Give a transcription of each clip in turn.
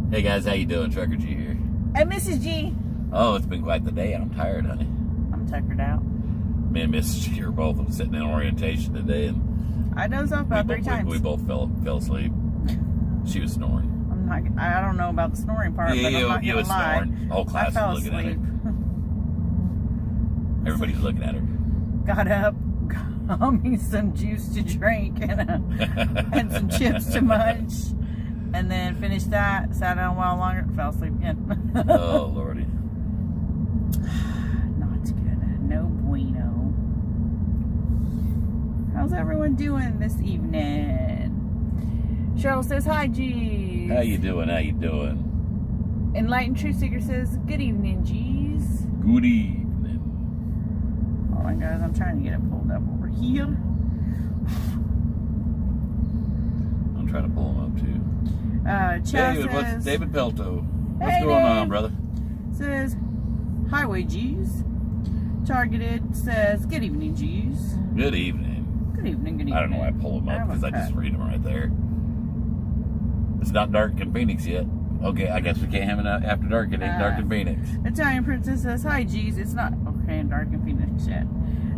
Hey guys, how you doing? Trucker G here. And Mrs. G. Oh, it's been quite the day. I'm tired, honey. I'm tuckered out. Me and Mrs. G are both sitting in orientation today, and I dozed off about three times. we both fell asleep. She was snoring. I don't know about the snoring part, but I'm not you gonna was lie. snoring. The whole class I fell was looking asleep. at her. Everybody's looking at her. Got up, got me some juice to drink and some chips to munch, and then finished that. Sat down a while longer, fell asleep again. Oh lordy. Not good. No bueno. How's everyone doing this evening? Cheryl says, hi, G's. How you doing? How you doing? Enlightened Truth Seeker says, good evening, G's. Good evening. Oh my guys, I'm trying to get it pulled up over here. I'm trying to pull him up too. Chad David, what's says, David Pelto? What's Hey, going on, Dave. brother? Says, highway G's. Targeted says, good evening, G's. Good evening. Good evening, good evening. I don't know why I pull them up because I just read them right there. It's not dark in Phoenix yet. Okay, I guess we can't have it after dark. It ain't dark in Phoenix. Italian Princess says, hi, G's. It's not okay in dark in Phoenix yet.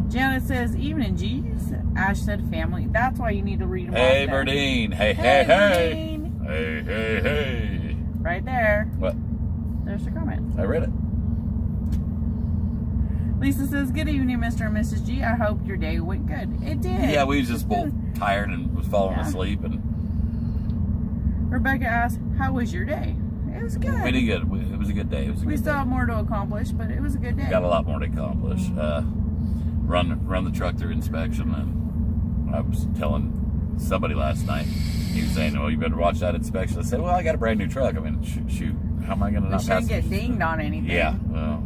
Janet says, evening, G's. Ash said, family. That's why you need to read them Hey, all day. Berdine. Hey, Hey, hey, hey. Berdine. Hey, hey, hey. Right there. What? There's your comment. I read it. Lisa says, good evening, Mr. and Mrs. G. I hope your day went good. It did. Yeah, we was just both tired and was falling asleep. And Rebecca asked, how was your day? It was good. pretty good. It was a good day. It was a We good still day. have more to accomplish, but it was a good day. Got a lot more to accomplish. Run the truck through inspection, and I was telling somebody last night. He was saying, "Well, you better watch that inspection." I said, "Well, I got a brand new truck. I mean, shoot, how am I going to not We pass?" shouldn't get dinged on anything. Yeah, well,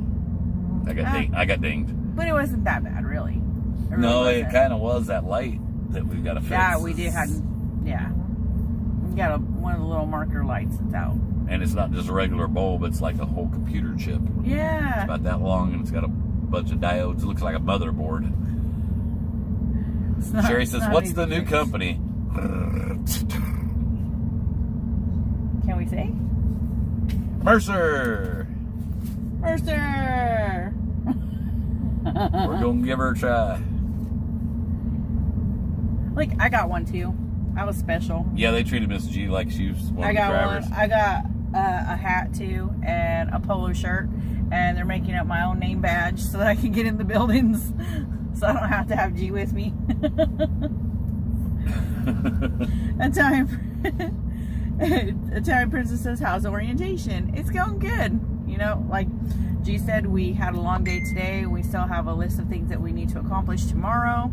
I got dinged. But it wasn't that bad, really. No, it wasn't. kind of was that light that we've got to fix. Yeah, we did have. Yeah, we got one of the little marker lights that's out. And it's not just a regular bulb; it's like a whole computer chip. Yeah. It's about that long, and it's got a bunch of diodes. It looks like a motherboard. It's not, Sherry it's says, not "What's easy the to new fix. company?" Can we say? Mercer. Mercer. We're gonna give her a try. Like, I got one too. I was special. Yeah, they treated Miss G like she was one I of the got drivers. one. I got a hat too and a polo shirt, and they're making up my own name badge so that I can get in the buildings, so I don't have to have G with me. Italian Princess says, how's orientation? It's going good. You know, like G said, we had a long day today. We still have a list of things that we need to accomplish tomorrow,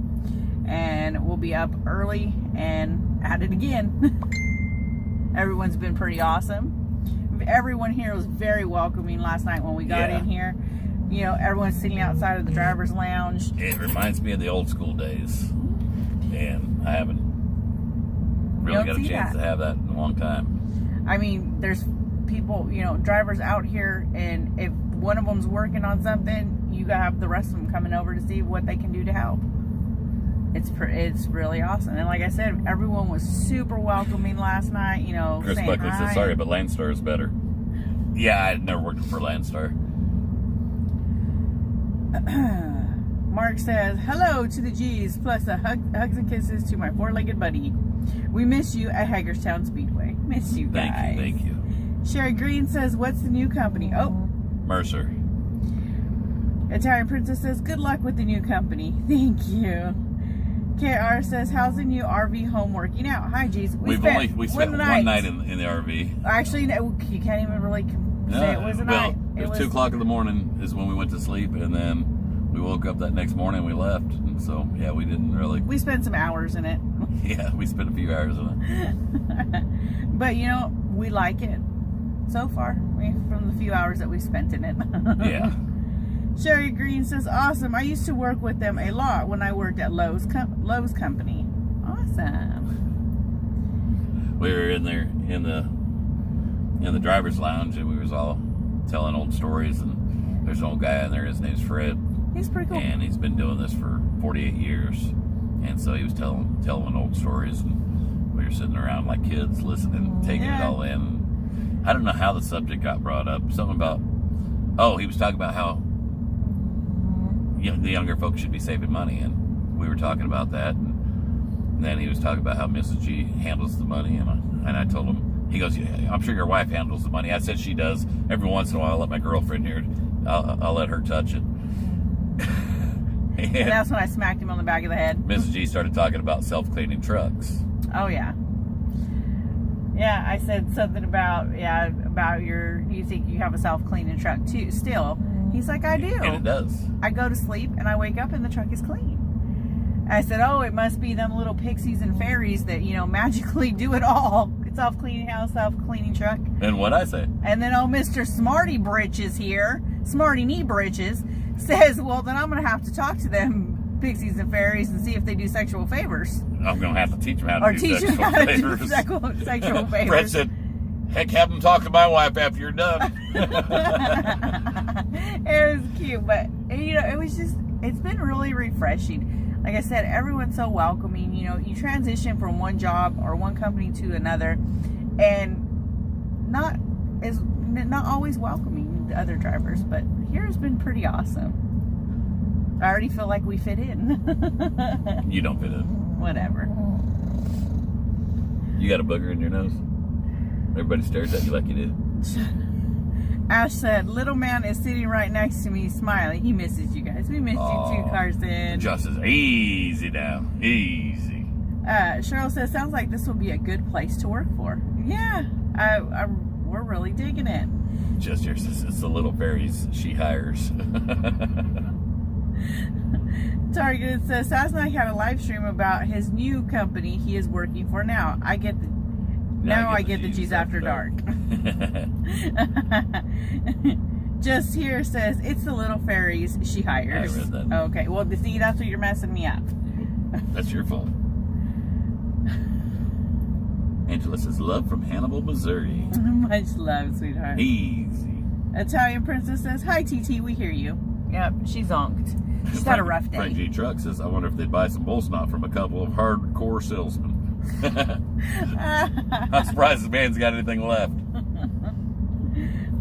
and we'll be up early and at it again. Everyone's been pretty awesome. Everyone here was very welcoming last night when we got in here. You know, everyone's sitting outside of the driver's lounge. It reminds me of the old school days, and I haven't really got a chance to have that in a long time. I mean, there's people, you know, drivers out here, and if one of them's working on something, you gotta have the rest of them coming over to see what they can do to help. It's really awesome. And like I said, everyone was super welcoming last night, you know. Chris Buckley says, sorry, but Landstar is better. Yeah, I'd never worked for Landstar. Mark says, hello to the G's, plus hugs and kisses to my four-legged buddy. We miss you at Hagerstown Speedway. Miss you guys. Thank you. Sherry Green says, what's the new company? Oh, Mercer. Italian Princess says, good luck with the new company. Thank you. KR says, how's the new RV home working out? Hi, G's. We spent one night in the RV. Actually, no, you can't even really say it was a night. It was 2 o'clock in the morning is when we went to sleep, and then we woke up that next morning and we left. And so, yeah, we didn't really. We spent some hours in it. Yeah, we spent a few hours in it. But, you know, we like it so far from the few hours that we spent in it. Yeah. Sherry Green says, awesome. I used to work with them a lot when I worked at Lowe's Company. Awesome. We were in there in the driver's lounge, and we was all telling old stories, and there's an old guy in there. His name's Fred. He's pretty cool. And he's been doing this for 48 years. And so he was telling old stories, and we were sitting around like kids listening, taking it all in. I don't know how the subject got brought up. Something about, he was talking about how the younger folks should be saving money, and we were talking about that. And then he was talking about how Mrs. G handles the money, and I told him, he goes, yeah, I'm sure your wife handles the money. I said she does. Every once in a while, I'll let my girlfriend here. I'll let her touch it. And that's when I smacked him on the back of the head. Mrs. G started talking about self-cleaning trucks. Oh, yeah. Yeah, I said something about you think you have a self-cleaning truck too, still. He's like, I do. And it does. I go to sleep and I wake up and the truck is clean. I said, it must be them little pixies and fairies that, magically do it all. Self-cleaning house, self-cleaning truck. And what'd I say? And then, Mr. Smarty Britches here, Smarty Knee Britches, says, well, then I'm going to have to talk to them pixies and fairies and see if they do sexual favors. I'm going to have to teach them how to do sexual favors. Sexual favors. Brett said, heck, have them talk to my wife after you're done. It was cute, but, it was just, it's been really refreshing. Like I said, everyone's so welcoming. You transition from one job or one company to another, and not always welcoming the other drivers, but here's been pretty awesome. I already feel like we fit in. You don't fit in. Whatever. You got a booger in your nose? Everybody stares at you like you did. Ash said, little man is sitting right next to me smiling. He misses you guys. We missed you too, Carson. Josh says, easy now. Easy. Cheryl says, sounds like this will be a good place to work for. Yeah, we're really digging it. Just here says, it's the little fairies she hires. Target says, Sasnak had a live stream about his new company he is working for now. I get the G's After Dark. Just here says, it's the little fairies she hires. I read that. Okay, well, see, that's what you're messing me up. That's your fault. Angela says, love from Hannibal, Missouri. Much love, sweetheart. Easy. Italian Princess says, hi, TT, we hear you. Yep, she's zonked. She's had a rough day. Frank G. Truck says, I wonder if they'd buy some bull snot from a couple of hardcore salesmen. I'm surprised the man's got anything left.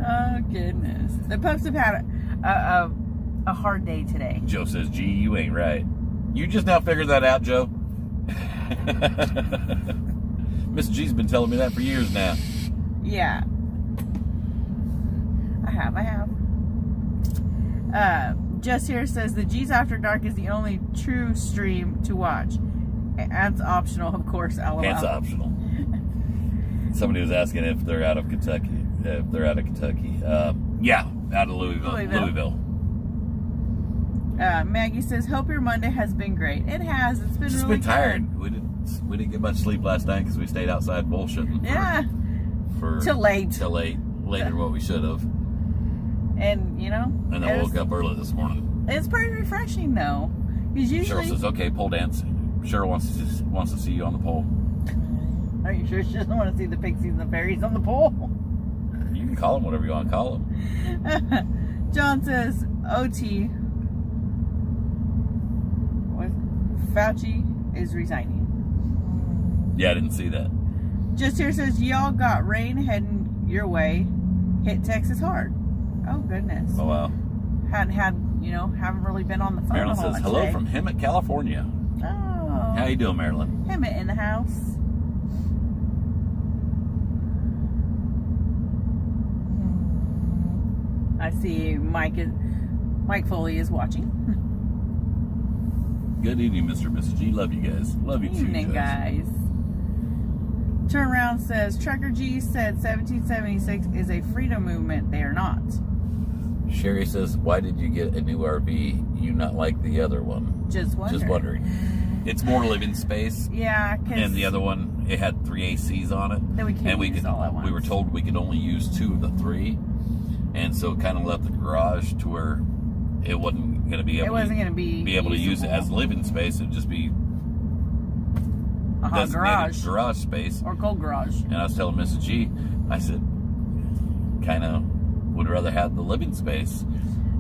Oh, goodness. The pups have had a hard day today. Joe says, gee, you ain't right. You just now figured that out, Joe? Miss G's been telling me that for years now. Yeah. I have. Just here says, the G's After Dark is the only true stream to watch. That's optional, of course, LOL. It's optional. Somebody was asking if they're out of Kentucky. Yeah, out of Louisville. Maggie says, hope your Monday has been great. It has. It's been just really been tired. We didn't get much sleep last night because we stayed outside bullshitting. Till late. Later than what we should have. And And I woke up early this morning. It's pretty refreshing though. Because usually Cheryl says, okay, pole dance. Cheryl wants to see you on the pole. Are you sure she doesn't want to see the pixies and the fairies on the pole? You can call them whatever you want to call them. John says, OT, Fauci is resigning. Yeah, I didn't see that. Just here says, y'all got rain heading your way. Hit Texas hard. Oh, goodness. Oh, wow. Haven't really been on the phone. Marilyn says, hello today. from Hemet, California. Oh. How you doing, Marilyn? Hemet in the house. I see Mike Foley is watching. Good evening, Mr. and Mrs. G. Love you guys. Love you Evening, too, guys. Turnaround says, Trucker G said 1776 is a freedom movement. They are not. Sherry says, why did you get a new RV? You not like the other one? Just wondering. It's more living space. Yeah, and the other one, it had 3 ACs on it. That we can't use all at once. We were told we could only use 2 of the 3. And so it kind of left the garage to where it wasn't going to be able to use it as living space. It would just be designated garage space. Or cold garage. And I was telling Mrs. G, I said, kind of would rather have the living space.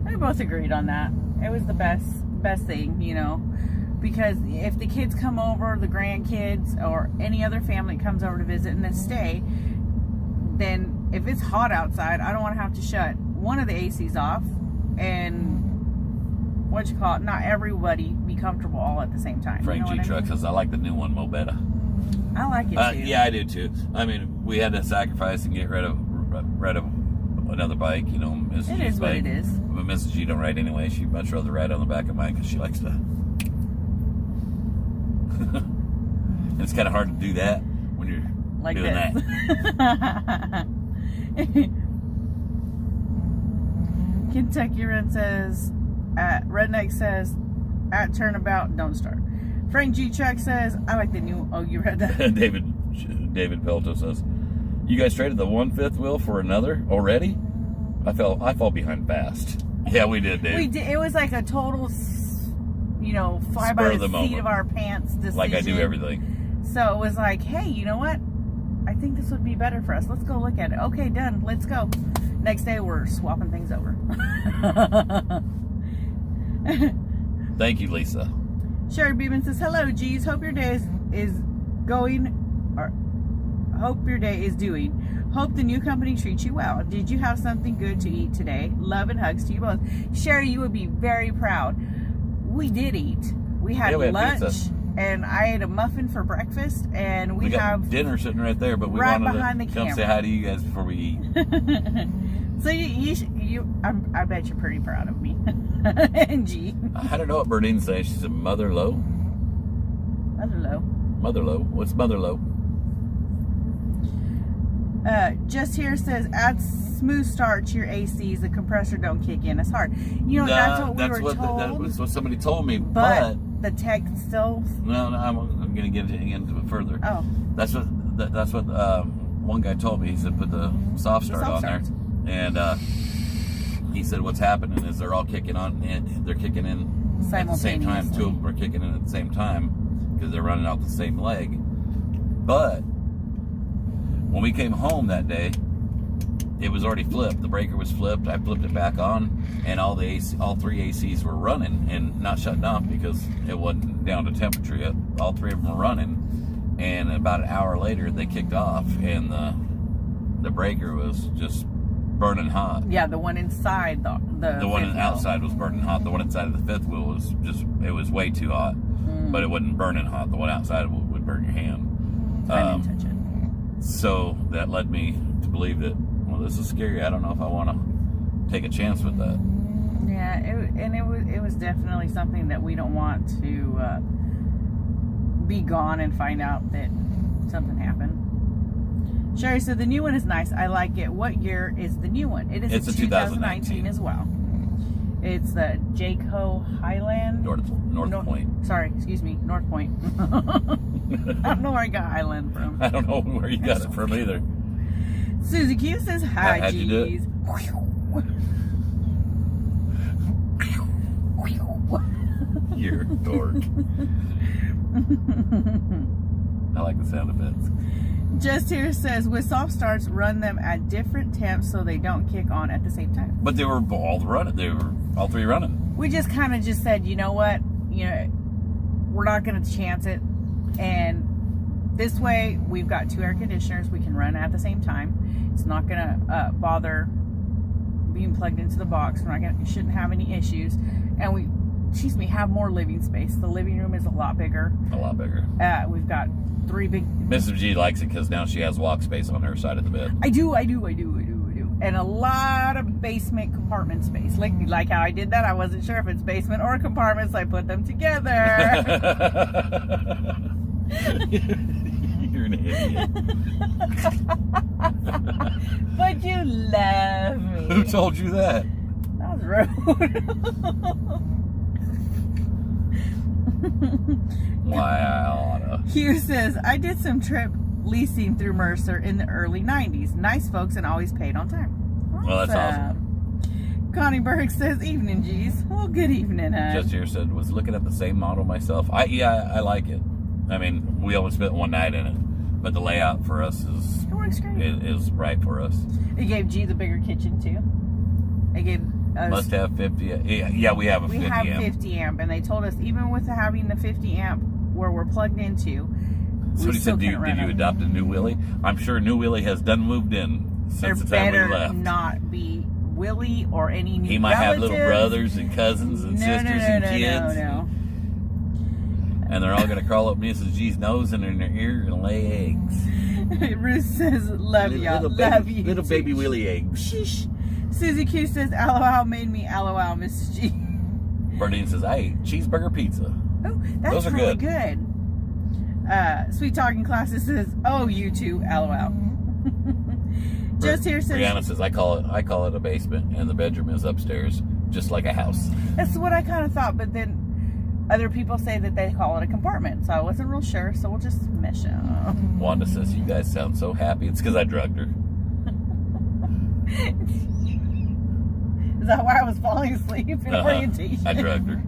We both agreed on that. It was the best thing, because if the kids come over, the grandkids, or any other family comes over to visit and then stay, then if it's hot outside, I don't want to have to shut one of the ACs off and not everybody be comfortable all at the same time. Frank G Truck says, I like the new one, Mo better. I like it too. Yeah, I do too. I mean, we had to sacrifice and get rid of another bike, you know, Mrs. It G's is what bike. it is. But Mrs. G don't ride anyway. She'd much rather ride on the back of mine because she likes to. It's kind of hard to do that when you're Like doing this. that. Kentucky Run says, Redneck says, at turnabout, don't start. Frank G Truck says, I like the new. Oh, you read that? David Pelto says, you guys traded the 1/5 wheel for another already? I fall behind fast. Yeah, we did, Dave. We did. It was like a total, fly Spur by of the the seat moment. of our pants decision. Like I do everything. So it was like, hey, you know what? I think this would be better for us. Let's go look at it. Okay, done. Let's go. Next day, we're swapping things over. Thank you, Lisa. Sherry Beeman says, hello, G's. Hope your day is going, or hope your day is doing. Hope the new company treats you well. Did you have something good to eat today? Love and hugs to you both. Sherry, you would be very proud. We did eat. We had lunch, pizza. and I ate a muffin for breakfast, and we got have dinner sitting right there, but we right wanted behind to the come camera. say hi to you guys before we eat. So I bet you're pretty proud of me. And G. I don't know what Bernine's saying. She said Mother Low. Hello. Mother Low. What's Mother Low? Just here says, add smooth start to your ACs. The compressor don't kick in as hard. You know, that's what we were told. That was what somebody told me. But the tech still. No, I'm going to get into it further. Oh. That's what one guy told me. He said put the soft start on there, and he said what's happening is they're all kicking on and they're kicking in at the same time. Two of them are kicking in at the same time because they're running out the same leg. But when we came home that day, it was already flipped. The breaker was flipped. I flipped it back on, and all three ACs were running and not shutting off because it wasn't down to temperature yet. All three of them were running, and about an hour later they kicked off, and the breaker was just burning hot. Yeah, the one inside the one fifth wheel. outside was burning hot. The one inside of the fifth wheel was was way too hot, but it wasn't burning hot. The one outside would burn your hand. I didn't touch it. So that led me to believe that, well, this is scary. I don't know if I want to take a chance with that. Yeah, it was definitely something that we don't want to be gone and find out that something happened. Sherry said the new one is nice. I like it. What year is the new one? It's a 2019 as well. It's the Jayco Highland. North Point. Sorry, excuse me, North Point. I don't know where I got Highland from. I don't know where you got it from either. Susie Q says, hi, How'd you do it? G's. You're a dork. I like the sound effects. Just here says, with soft starts, run them at different temps so they don't kick on at the same time. But they were all running. They were all three running. We just kind of just said, you know what? We're not going to chance it. And this way, we've got two air conditioners. We can run at the same time. It's not going to bother being plugged into the box. Shouldn't have any issues. And we have more living space. The living room is a lot bigger. A lot bigger. We've got three big... Mrs. G likes it because now she has walk space on her side of the bed. I do. And a lot of basement compartment space. Like how I did that. I wasn't sure if it's basement or compartment, so I put them together. You're an idiot. But you love me. Who told you that? That was rude. Why I oughta. Hugh says, I did some trip leasing through Mercer in the early 90s. Nice folks and always paid on time. Well, that's awesome. Connie Berg says, evening, G's. Well, good evening, Just here said, was looking at the same model myself. I like it. I mean, we only spent one night in it, but the layout for us is right for us. It gave G the bigger kitchen too. It gave us, must have 50. Yeah, we have a 50 amp. We have 50 amp, and they told us even with having the 50 amp where we're plugged into. So he said, did you adopt a new Willie? I'm sure New Willie has done moved in There Since the time we better left. not be Willie or any new He might have little relatives. brothers and cousins and sisters and kids. No. And they're all going to crawl up Mrs. G's nose and in her ear and lay eggs. Ruth says, love y'all. Love you. Little too. baby Willie eggs. Sheesh. Susie Q says, LOL made me LOL, Mrs. G. Bernadine says, I ate cheeseburger pizza. Oh, that's Those are really good. Sweet Talking Classes says, oh, you too, LOL. Just here says, Brianna says, I call it a basement, and the bedroom is upstairs, just like a house. that's what I kind of thought, but then other people say that they call it a compartment, so I wasn't real sure, so we'll just mesh it up. Wanda says, you guys sound so happy. It's because I drugged her. Is that why I was falling asleep in orientation? I drugged her.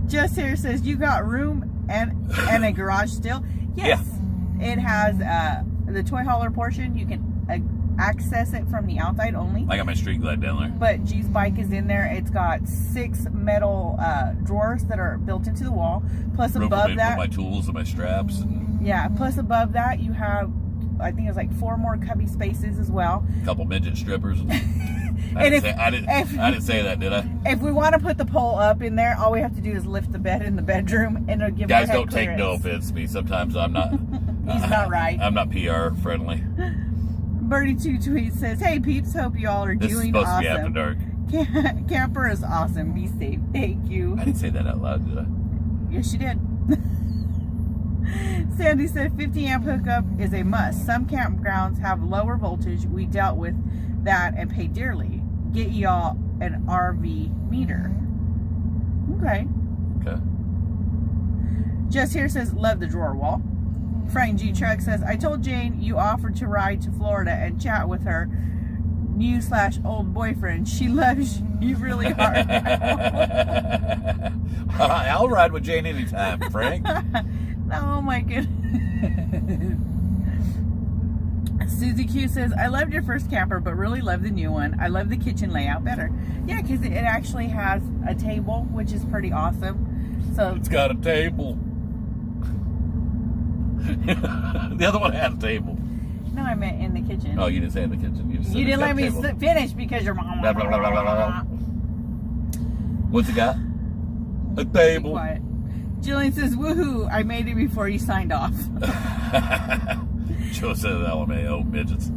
Just here says, you got room and a garage still? Yes. It has the toy hauler portion. You can access it from the outside only. I got my street glide down there. But G's bike is in there. It's got 6 metal drawers that are built into the wall. Plus Room above for that, my tools and my straps. And yeah. Plus above that, you have, I think it's like 4 more cubby spaces as well. a couple midget strippers. I And didn't say that, did I? If we want to put the pole up in there, all we have to do is lift the bed in the bedroom, and it'll give Guys, our head don't take no clearance. offense to me. Sometimes I'm not. He's not right. I'm not PR friendly. Birdie2 tweets says, hey peeps, hope you all are This is doing supposed to be after awesome. dark. Camper is awesome. Be safe. Thank you. I didn't say that out loud, did I? Yes, you did. Sandy said 50 amp hookup is a must. Some campgrounds have lower voltage. We dealt with that and paid dearly. Get y'all an RV meter. Okay. Okay. Just here says, love the drawer wall. Frank G. Truck says, I told Jane you offered to ride to Florida and chat with her new/old boyfriend. She loves you really hard. I'll ride with Jane anytime, Frank. Oh my goodness. Susie Q says, I loved your first camper, but really love the new one. I love the kitchen layout better. Yeah, because it actually has a table, which is pretty awesome. So It's got a table. The other one had a table. no, I meant in the kitchen. Oh, you didn't say in the kitchen. You, just said You it's didn't got let a me table. finish because your mom. Blah, blah, blah, blah, blah, blah. What's it got? A Be table. quiet. Jillian says, woohoo, I made it before you signed off. Joe says LMAO midgets.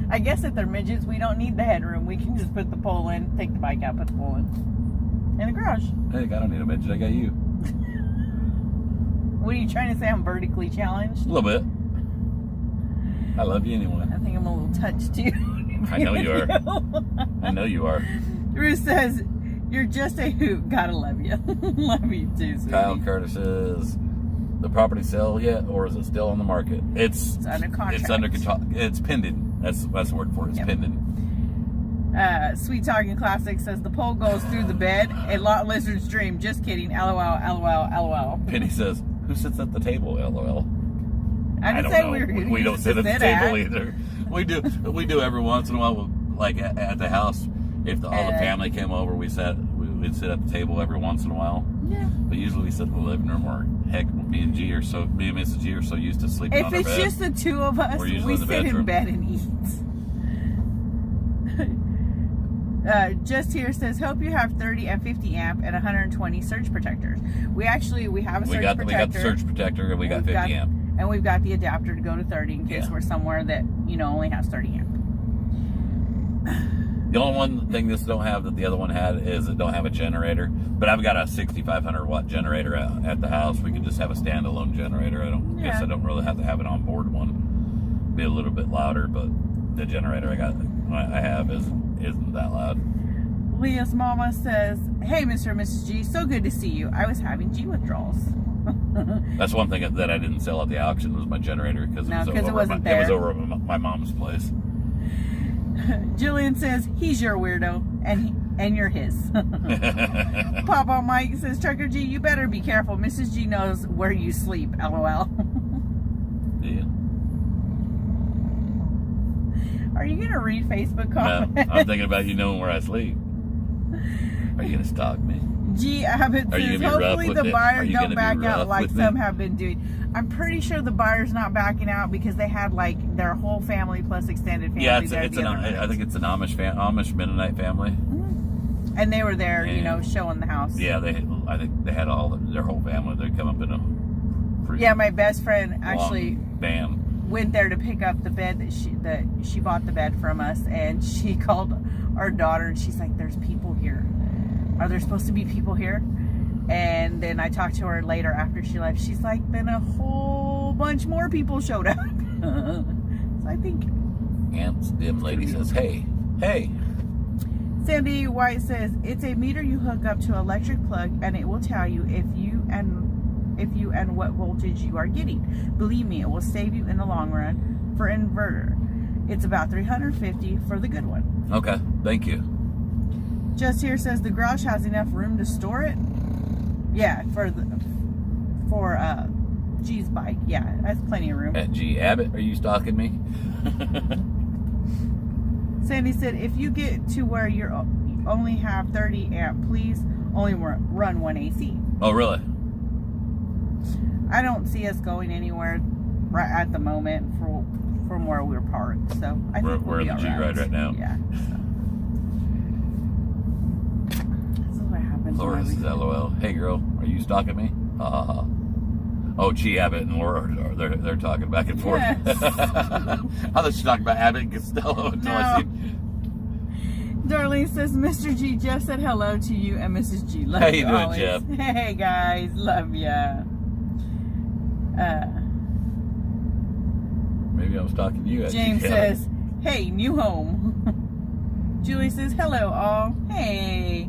I guess if they're midgets, we don't need the headroom. We can just put the pole in, take the bike out, put the pole in the garage. Hey, I don't need a midget. I got you. What are you trying to say? I'm vertically challenged? A little bit. I love you anyway. I think I'm a little touched too. I know you are. I know you are. Ruth says, you're just a hoot. Gotta love you. Love you too, sweetie. Kyle Curtis says, the property sell yet, or is it still on the market? It's under contract. It's under control. It's pending. That's the word for it. It's Yep. pending. Sweet Talking Classic says, the pole goes through the bed. A lot lizard's dream. Just kidding. LOL, LOL, LOL. Penny says, who sits at the table? LOL. I I didn't don't say know. we were We don't sit at the table either. either. We do every once in a while, like at the house. If all the family came over, we'd sit at the table every once in a while. Yeah. But usually we sit in the living room, or heck, me and Mrs. G are so used to sleeping If on our it's bed. just the two of us, We're usually we in the sit in bedroom. bed and eat. Just here says, hope you have 30 and 50 amp and 120 surge protectors. We have a surge we got protector. the surge protector, and we got 50 amp. And we've got the adapter to go to 30 in case Yeah. we're somewhere that, only has 30 amp. The only one thing this don't have that the other one had is it don't have a generator. But I've got a 6,500 watt generator at the house. We can just have a standalone generator. I guess I don't really have to have an onboard one. Be a little bit louder, but the generator I have isn't that loud. Leah's mama says, hey, Mr. and Mrs. G, so good to see you. I was having G withdrawals. That's one thing that I didn't sell at the auction was my generator because No, 'cause it it wasn't was there. over at my mom's place. Jillian says, he's your weirdo, and you're his. Papa Mike says, Trucker G, you better be careful. Mrs. G knows where you sleep, LOL. Yeah. Are you going to read Facebook comments? I'm thinking about you knowing where I sleep. Are you gonna stalk me? G. Abbott Are you says, gonna be rough hopefully with the it? Are buyers you don't gonna be back out rough like with me? some have been doing. I'm pretty sure the buyer's not backing out because they had like their whole family plus extended family. Yeah, there the other night. I think it's an Amish Mennonite family. And they were there, And- showing the house. Yeah, I think they had their whole family. They come up in a pretty Yeah, my best friend actually long van. went there to pick up the bed that she bought the bed from us, and she called our daughter and she's like, "There's people here. Are there supposed to be people here?" And then I talked to her later after she left. She's like, "Then a whole bunch more people showed up." So I think Aunt's dim lady says, "Hey." Sandy White says it's a meter you hook up to an electric plug, and it will tell you if you and what voltage you are getting. Believe me, it will save you in the long run. For inverter, it's about $350 for the good one. Okay, thank you. Just Here says the garage has enough room to store it. Yeah, for G's bike. Yeah, that's plenty of room. At G. Abbott, are you stalking me? Sandy said, if you get to where you only have 30 amp, please only run one AC. Oh, really? I don't see us going anywhere right at the moment from where we're parked. So I think We're we'll in be the all G-Ride right now. Yeah. This is what happens. Laura when says, we- LOL. Hey, girl, are you stalking me? Oh, G. Abbott and Laura, they're talking back and forth. Yes. I thought she was talking about Abbott and Costello until I No. seen. Darlene says, Mr. G, Jeff said hello to you and Mrs. G. Love How you you doing, always. Jeff? Hey, guys. Love ya. Maybe I was talking to you. James G. says, hey, new home. Julie says, hello, all. Hey.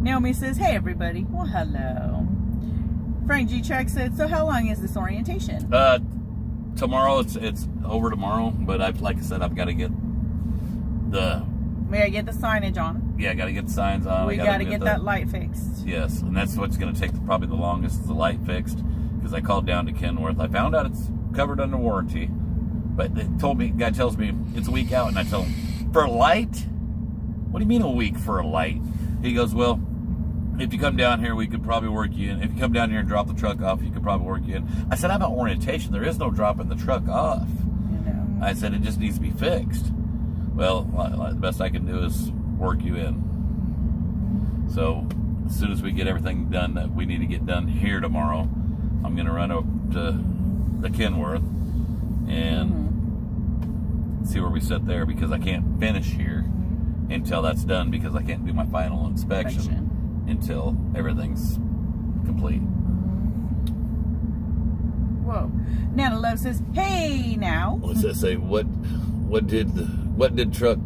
Naomi says, hey, everybody. Well, hello. Frank G. Track said, so how long is this orientation? Tomorrow, it's over tomorrow, but like I said, I've got to get We gotta get the signage on. I got to get the signs on. We gotta get that light fixed. Yes, and that's what's going to take probably the longest is the light fixed, because I called down to Kenworth. I found out it's covered under warranty, but they told me, guy tells me it's a week out, and I tell him, for a light? What do you mean a week for a light? He goes, well, if you come down here, we could probably work you in. If you come down here and drop the truck off, you could probably work you in. I said, how about orientation? There is no dropping the truck off. I said, it just needs to be fixed. Well, the best I can do is work you in. So as soon as we get everything done that we need to get done here tomorrow, I'm going to run up to the Kenworth and see where we sit there, because I can't finish here until that's done, because I can't do my final inspection until everything's complete. Whoa. Nana Love says, hey now. What's that say? What truck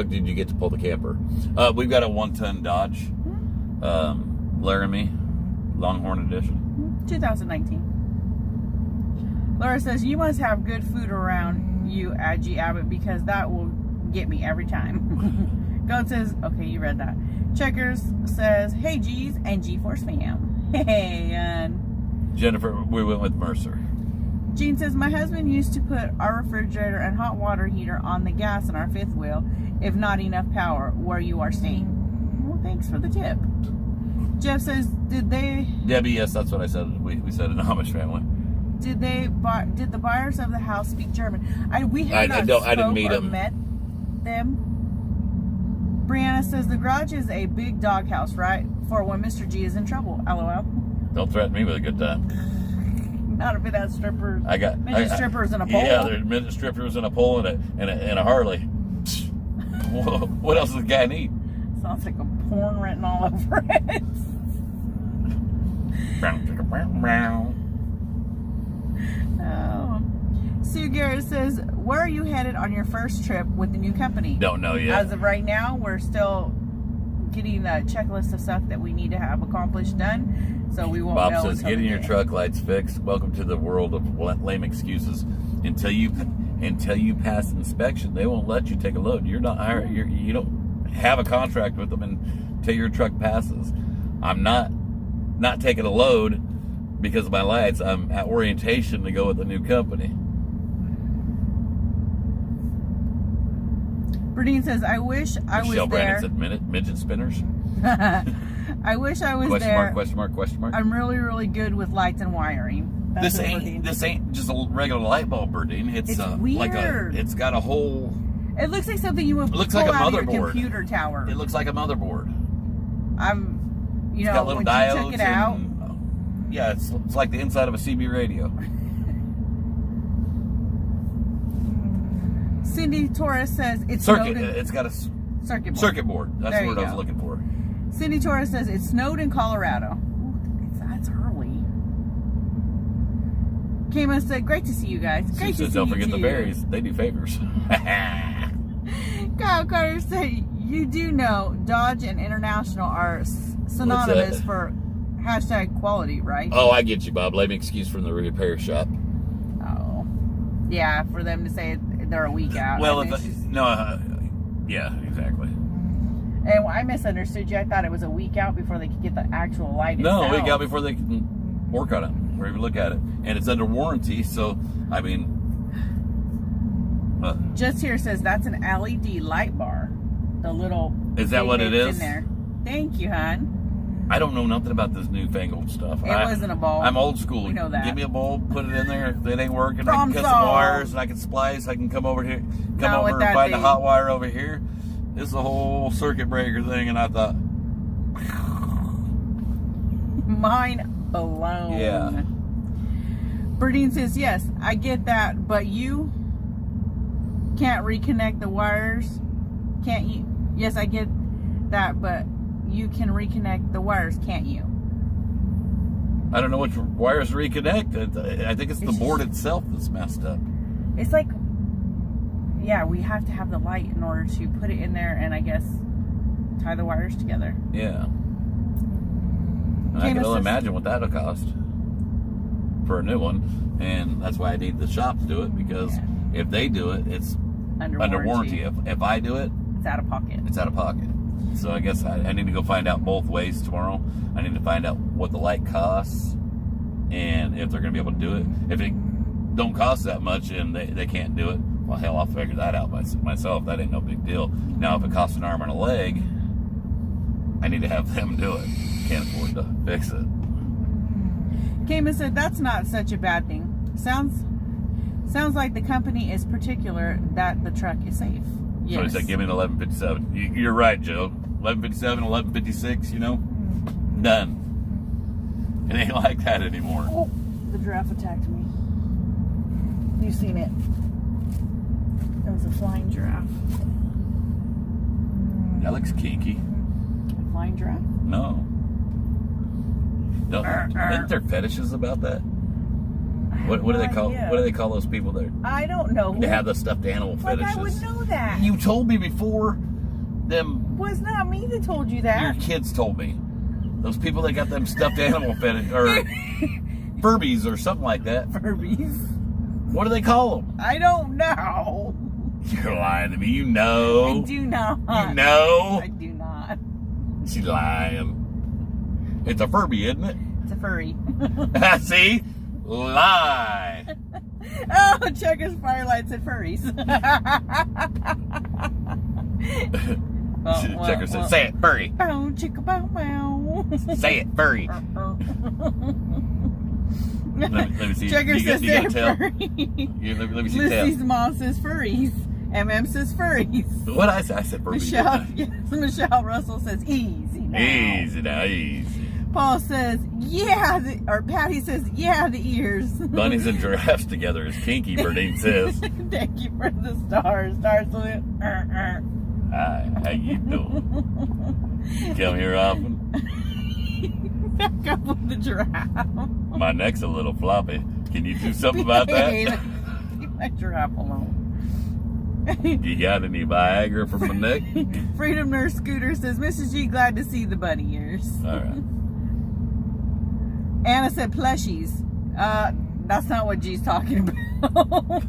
did you get to pull the camper? We've got a 1-ton Dodge Laramie Longhorn Edition. 2019. Laura says, you must have good food around you at G. Abbott, because that will get me every time. God says, okay, you read that. Checkers says, hey G's and G-Force fam. Hey, and Jennifer, we went with Mercer. Jean says, my husband used to put our refrigerator and hot water heater on the gas in our fifth wheel if not enough power where you are staying. Well, thanks for the tip. Jeff says, Debbie, yes, that's what I said. We said an Amish family. Did the buyers of the house speak German? We have I didn't meet them. Met them. Brianna says the garage is a big doghouse, right? For when Mr. G is in trouble. LOL. Don't threaten me with a good time. Not if it has strippers. Midget strippers and a pole. Yeah, there's midget strippers and a pole and a Harley. What else does the guy need? Sounds like a porn written all over it. Oh. Sue Garrett says, where are you headed on your first trip with the new company? Don't know yet. As of right now, we're still getting a checklist of stuff that we need to have accomplished done. So we won't know. Bob says, getting your truck lights fixed. Welcome to the world of lame excuses. Until you pass inspection, they won't let you take a load. You don't have a contract with them until your truck passes. I'm not taking a load because of my lights. I'm at orientation to go with the new company. Berdine says, I wish I was Michelle there. Brandon said midget spinners. I wish I was Question there. mark, question mark, question mark. I'm really, really good with lights and wiring. That's what Berdine This said. ain't just a regular light bulb, Berdine. It's weird. It's got a whole. It looks like something you would It looks pull like a out of your motherboard. computer tower. It looks like a motherboard. You It's know, got little when diodes. you took it out, Yeah, it's like the inside of a CB radio. Cindy Torres says it's Circuit. snowed in, It's got a circuit board. circuit board. That's There the you word I was go. looking for. Cindy Torres says it snowed in Colorado. That's early. Kama said, great to see you guys. She Great to says, see don't you forget the too." berries. They do favors. Kyle Carter said, you do know Dodge and International are synonymous that? for hashtag quality, right? Oh, I get you, Bob. Lame excuse from the repair shop. Oh. Yeah, for them to say they're a week out. Well, and it's just- yeah, exactly. and I misunderstood you. I thought it was a week out before they could get the actual light No, itself. we got before they can work on it or even look at it, and it's under warranty. So, I mean, Just here says that's an LED light bar. The little. Is that thing what it that's is? In there. Thank you, hon. I don't know nothing about this newfangled stuff. It wasn't a bulb. I'm old school. We know that. Give me a bulb, put it in there. If it ain't working, I Problem can cut some solved. wires and I can splice. I can come over here, Not with and that find a thing. hot wire over here. It's a whole circuit breaker thing, and I thought, Mind blown. Yeah. Berdine says, yes, I get that, but you can't reconnect the wires. Can't you? Yes, I get that, but you can reconnect the wires, can't you? I don't know which wires to reconnect. I think it's the It's board just- itself that's messed up. It's like, yeah, we have to have the light in order to put it in there and I guess tie the wires together. Yeah. And I can only imagine what that'll cost for a new one. And that's why I need the shop to do it, because Yeah. if they do it, it's under warranty. If I do it, It's out of pocket. it's out of pocket. So I guess I need to go find out both ways tomorrow. I need to find out what the light costs and if they're going to be able to do it. If it don't cost that much and they can't do it, well, hell, I'll figure that out myself. That ain't no big deal. Now, if it costs an arm and a leg, I need to have them do it. Can't afford to fix it. Kama said that's not such a bad thing. Sounds like the company is particular that the truck is safe. Yes. So he said, give me an 1157. You're right, Joe. 1157, 1156, you know? Done. It ain't like that anymore. Oh, the giraffe attacked me. You've seen it. It was a flying giraffe. That looks kinky. Flying giraffe? No. Isn't there fetishes about that? What do they call? idea. What do they call those people that I don't know. they have the stuffed animal Like fetishes? I would know that. You told me before. Them was not me that told you your that. kids told me. Those people that got them stuffed animal fetish or Furbies or something like that. Furbies. What do they call them? I don't know. You're lying to me. You know. I do not. You know. I do not. She's lying. It's a Furby, isn't it? It's a furry. See? Lie. Oh, Checkers Firelight said furries. Checker said, say it, furry. Bow, chicka, bow, bow. Say it, furry. Let me see. Checker You says got they're tail? furry. Let me see Lucy's tail. mom says furries. MM says furries. What I said? I said Furby. Michelle, yes, Michelle Russell says easy now. Easy now, easy. Paul says, yeah, or Patty says, yeah, the ears. Bunnies and giraffes together is kinky, Bernine says. Thank you for the stars. Stars salute. Hi, how you doing? You come here often? Back up with the giraffe. My neck's a little floppy. Can you do something about Leave that? my giraffe alone. You got any Viagra for my neck? Freedom Nurse Scooter says, Mrs. G, glad to see the bunny ears. All right. Anna said plushies. That's not what G's talking about.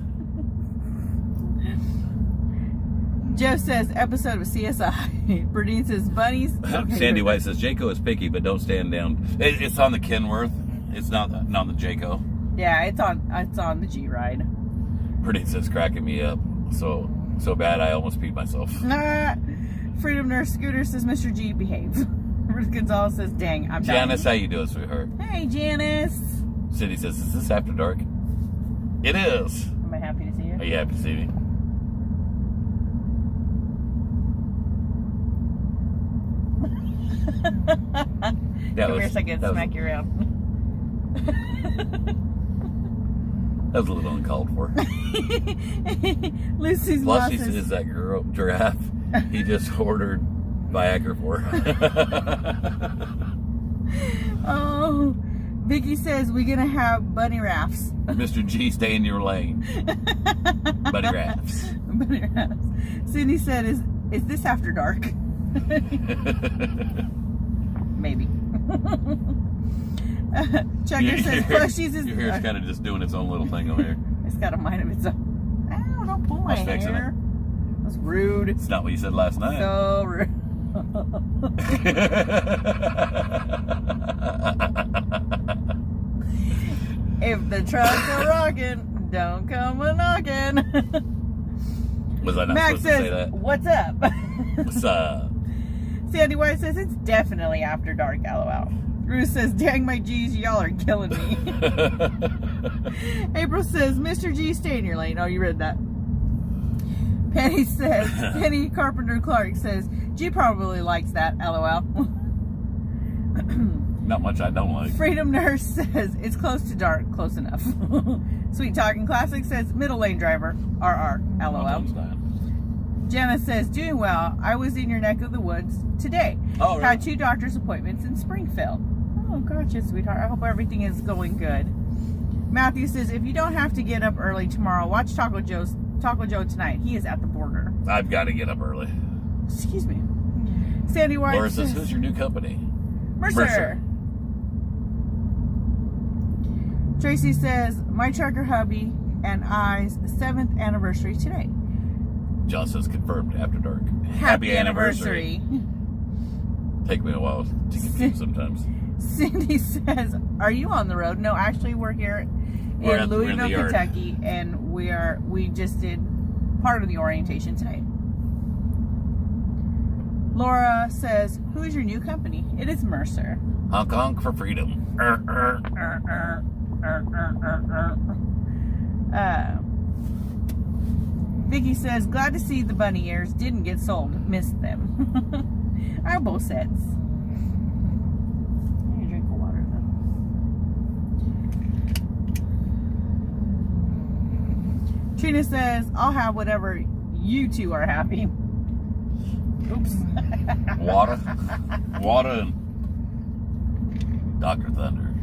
Jeff says, episode of CSI. Berdine says, bunnies. Okay, Sandy White says, Jayco is picky, but don't stand down. It's on the Kenworth. It's not on the Jayco. Yeah, it's on the G ride. Berdine says, cracking me up. So So bad I almost peed myself. Freedom Nurse Scooter says, Mr. G, behave. Ruth Gonzalez says, dang, I'm dying. Janice, how you doing, sweetheart? Hey, Janice. Cindy says, is this after dark? It is. Am I happy to see you? Are you happy to see me? Come here a second, smack you around. That was a little uncalled for. Lucy's Plus, boss she says that girl, giraffe, he just ordered Viagra for her. Oh, Vicky says we're gonna have bunny rafts. Mr. G, stay in your lane. Bunny rafts. Bunny rafts. Cindy said, "Is this after dark?" Maybe. Chucker says plushies is. Your hair's kind of just doing its own little thing over here. It's got a mind of its own. Ow, don't pull my hair. That's rude. It's not what you said last night. So rude. If the trucks are rocking, don't come a knocking. Was I not Max supposed says, to say that? What's up? What's up? Sandy White says, it's definitely after dark, LOL. Ruth says, dang my G's, y'all are killing me. April says, Mr. G, stay in your lane. Oh, you read that. Penny says, Penny Carpenter Clark says, G probably likes that, LOL. Not much I don't like. Freedom Nurse says, it's close to dark, close enough. Sweet Talking Classic says, middle lane driver, RR, LOL. Jenna says, doing well. I was in your neck of the woods today. Oh, really? Had 2 doctor's appointments in Springfield. Oh, gotcha, sweetheart. I hope everything is going good. Matthew says, if you don't have to get up early tomorrow, watch Taco Joe tonight. He is at the border. I've got to get up early. Excuse me. Sandy White Laura says, says, who's your new company? Mercer. Tracy says, my trucker hubby and I's 7th anniversary today. John says, confirmed after dark. Happy anniversary. Take me a while to confuse sometimes. Cindy says, are you on the road? No, actually we're here in Louisville, Kentucky, and we just did part of the orientation today. Laura says, who's your new company? It is Mercer. Honk honk for freedom. Vicky says, glad to see the bunny ears didn't get sold. Missed them. I have both sets. I need to drink water though. Trina says, I'll have whatever you two are happy. Oops. Water and Dr. Thunder.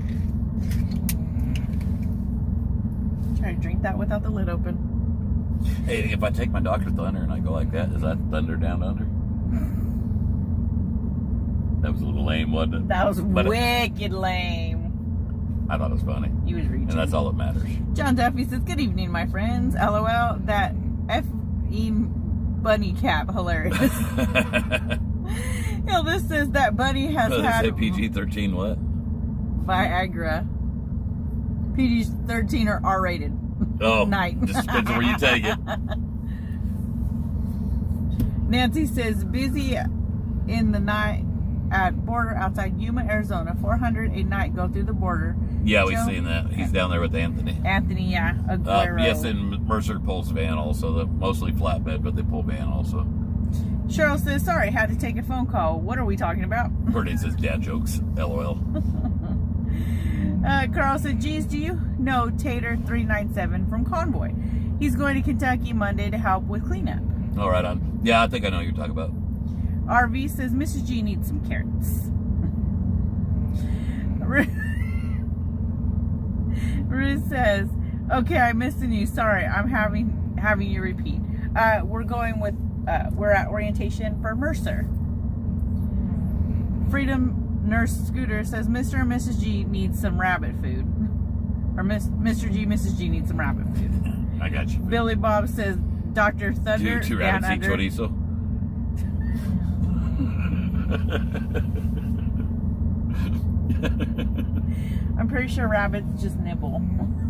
Try to drink that without the lid open. Hey, if I take my Dr. Thunder and I go like that, is that thunder down under? That was a little lame, wasn't it? That was wicked lame. I thought it was funny. He was reaching. And that's all that matters. John Duffy says, good evening, my friends. LOL, that F.E. bunny cap, hilarious. This says that bunny has had... Say PG-13 what? Viagra. PG-13 or R-rated. Oh, night. Just depends on where you take it. Nancy says, busy in the night at border outside Yuma, Arizona. 400 a night go through the border. Yeah, we've seen that. He's down there with Anthony. Anthony, yeah. Aguero. Yes, and Mercer pulls van also. The mostly flatbed, but they pull van also. Cheryl says, sorry, had to take a phone call. What are we talking about? Bernie says dad jokes. LOL. Carl said, geez, do you know Tater 397 from Convoy? He's going to Kentucky Monday to help with cleanup. All right, on. Yeah, I think I know what you're talking about. RV says, Mrs. G needs some carrots. Ruth says, okay, I missed the news. Sorry, I'm having you repeat. We're going with, we're at orientation for Mercer. Freedom Nurse Scooter says, Mr. and Mrs. G need some rabbit food. Or Mr. G, Mrs. G needs some rabbit food. I got you. Billy Bob says, Dr. Thunder. Two rabbits eat chorizo. I'm pretty sure rabbits just nibble.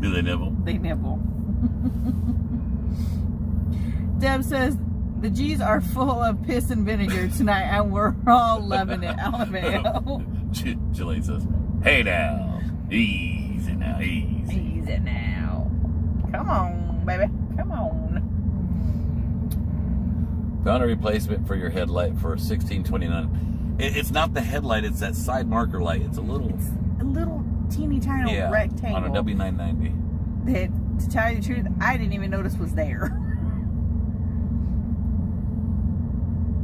Do they nibble? They nibble. Deb says, the G's are full of piss and vinegar tonight, and we're all loving it. LMAO. Jillian says, hey now. Easy now. Easy. Easy now. Come on, baby. Come on. Found a replacement for your headlight for $16.29. It's not the headlight, it's that side marker light. It's a little Teeny tiny rectangle. On a W990. That, to tell you the truth, I didn't even notice was there.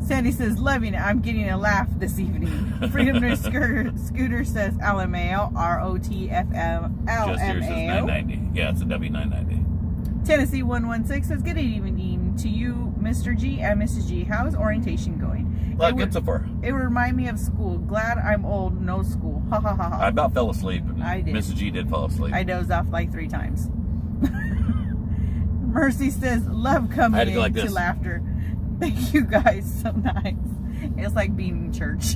Sandy says, loving it. I'm getting a laugh this evening. Freedom Nurse Scooter says, LMAO. ROTFM. Just here says 990. Yeah, it's a W990. Tennessee 116 says, good evening to you, Mr. G and Mrs. G. How is orientation going? Well, good so far. It would remind me of school. Glad I'm old, no school. Ha ha ha ha. I about fell asleep. I did. Mrs. G did fall asleep. I dozed off like 3 times. Mercy says, love coming to like to this. laughter. Thank you guys, so nice. It's like being in church.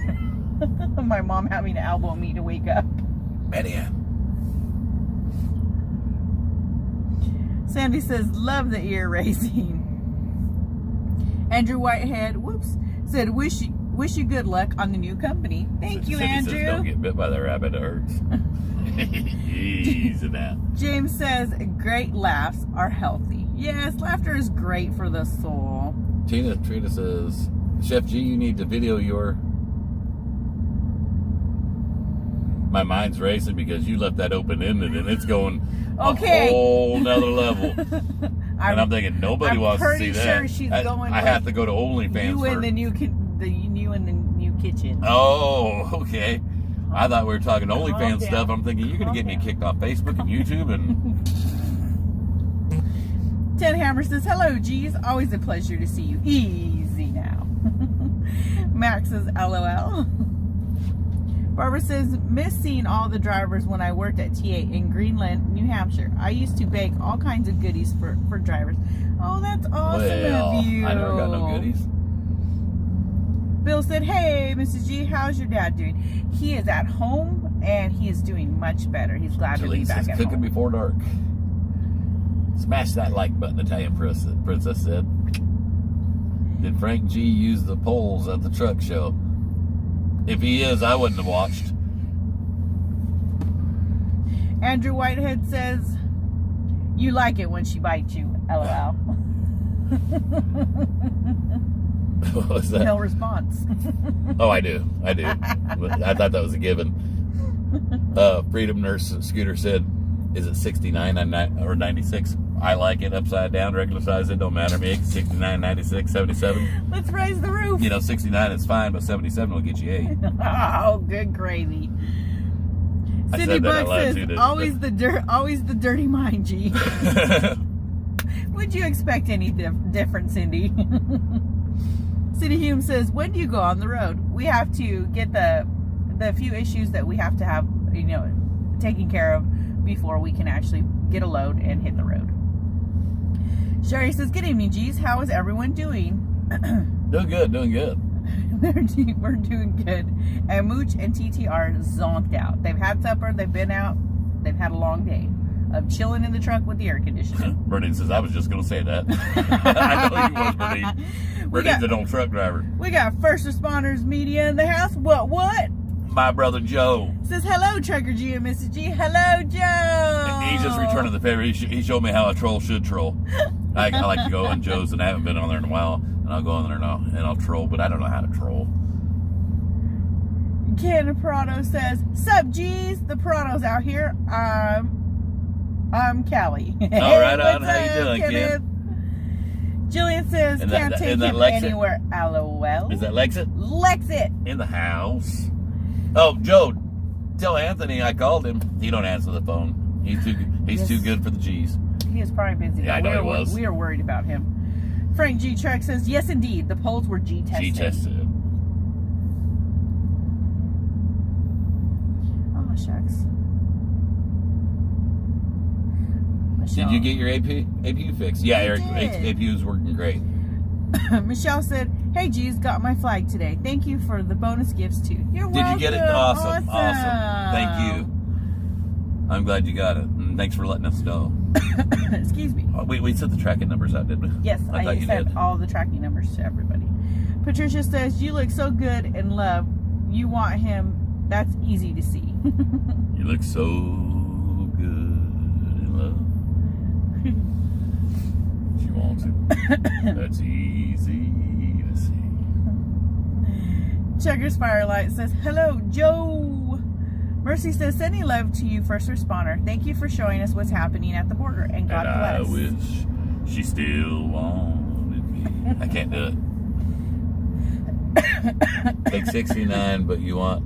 My mom having to elbow me to wake up. Maria. Sandy says, love the ear raising. Andrew Whitehead, said, wish you good luck on the new company. Thank you, Cindy Andrew. Says, don't get bit by the rabbit, it hurts. Easy now. James says, great laughs are healthy. Yes, laughter is great for the soul. Trina says, Chef G, you need to video your... My mind's racing because you left that open-ended and it's going a whole nother level. And I'm thinking nobody wants to see that. I'm pretty sure she's going. I have to go to OnlyFans you in the new kitchen. Oh, okay. I thought we were talking OnlyFans stuff. I'm thinking you're going to get me kicked off Facebook and YouTube and... Ted Hammer says, hello, G's. Always a pleasure to see you. Easy now. Max says, LOL. Barbara says, miss seeing all the drivers when I worked at TA in Greenland, New Hampshire. I used to bake all kinds of goodies for drivers. Oh, that's awesome of you. I never got no goodies. Bill said, hey, Mrs. G, how's your dad doing? He is at home, and he is doing much better. He's glad to be back at cooking home. Before dark. Smash that like button, Italian Princess said. Did Frank G use the poles at the truck show? If he is, I wouldn't have watched. Andrew Whitehead says, you like it when she bites you. LOL. What was that? No response. Oh, I do. I thought that was a given. Freedom Nurse Scooter said, is it 69 or 96? I like it upside down, regular size, it don't matter to me. 69, 96, 77. Let's raise the roof. 69 is fine, but 77 will get you 8. Oh, good gravy. Cindy Buck says, always the dirty mind, G. Would you expect any different, Cindy? City Hume says, when do you go on the road? We have to get the few issues that we have to have, taken care of before we can actually get a load and hit the road. Sherry says, good evening, G's. How is everyone doing? Doing good. We're doing good. And Mooch and TT are zonked out. They've had supper, they've been out, they've had a long day of chilling in the truck with the air conditioning. Bernine says, I was just going to say that. I know you was, Bernine. Bernine's an old truck driver. We got first responders media in the house. What? My brother Joe says, hello, Trucker G and Mrs. G. Hello, Joe. He's just returning the favor. He showed me how a troll should troll. I like to go on Joe's, and I haven't been on there in a while, and I'll go on there now and I'll troll, but I don't know how to troll. Ken Prado says, sup, G's? The Prados out here. I'm Callie. All right, on. How you doing, Ken? Jillian says, can't take him anywhere. LOL. Is that Lexit? Lexit. In the house. Oh, Joe, tell Anthony I called him. He don't answer the phone. He's too good for the G's. He is probably busy. Yeah, I know he was. We are worried about him. Frank G. Trek says, yes, indeed. The polls were G tested. G tested. Oh, shucks. Michelle. Did you get your APU fixed? Yeah, Eric, APU's working great. Michelle said, hey, G's, got my flag today. Thank you for the bonus gifts, too. You're welcome. Did you get it? Awesome. Thank you. I'm glad you got it. And thanks for letting us know. Excuse me. We sent the tracking numbers out, didn't we? Yes, I thought you sent did. all the tracking numbers to everybody. Patricia says, you look so good in love. You want him. That's easy to see. You look so good in love. She wants it. That's easy to see. Checkers Firelight says, hello, Joe. Mercy says, sending love to you, first responder. Thank you for showing us what's happening at the border, and God And I bless. wish she still wanted me. I can't do it. Take 69, but you want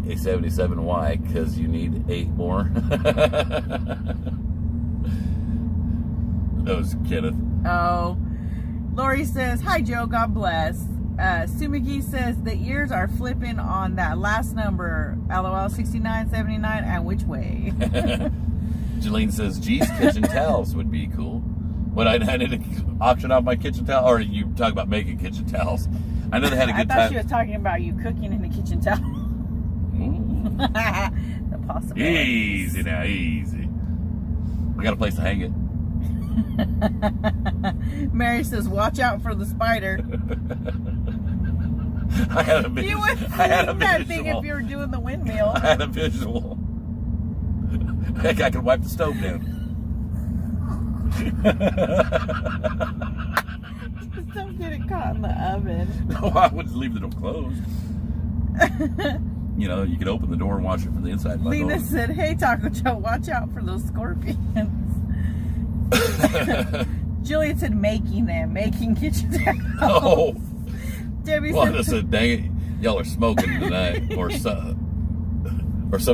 a 77. Why? Because you need 8 more. That was Kenneth. Oh. Lori says, hi, Joe. God bless. Sumigi says, the ears are flipping on that last number. LOL 6979, and which way? Jolene says, geez, kitchen towels would be cool. But I need to auction off my kitchen towel, or you talk about making kitchen towels. I know they had a good I thought time. she was talking about you cooking in the kitchen towel. Ooh. The possibility. Easy now, easy. We got a place to hang it. Mary says, watch out for the spider. I had a visual. You would I had a see that thing visual. if you were doing the windmill. I had a visual. Heck, I could wipe the stove down. Just don't get it caught in the oven. No, I wouldn't leave the door closed. You know, you could open the door and watch it from the inside. Like, Lena oh. said, hey, Taco Joe, watch out for those scorpions. Julian said, making kitchen towels. Oh, Debbie well, I said, said, dang it, y'all are smoking tonight, or some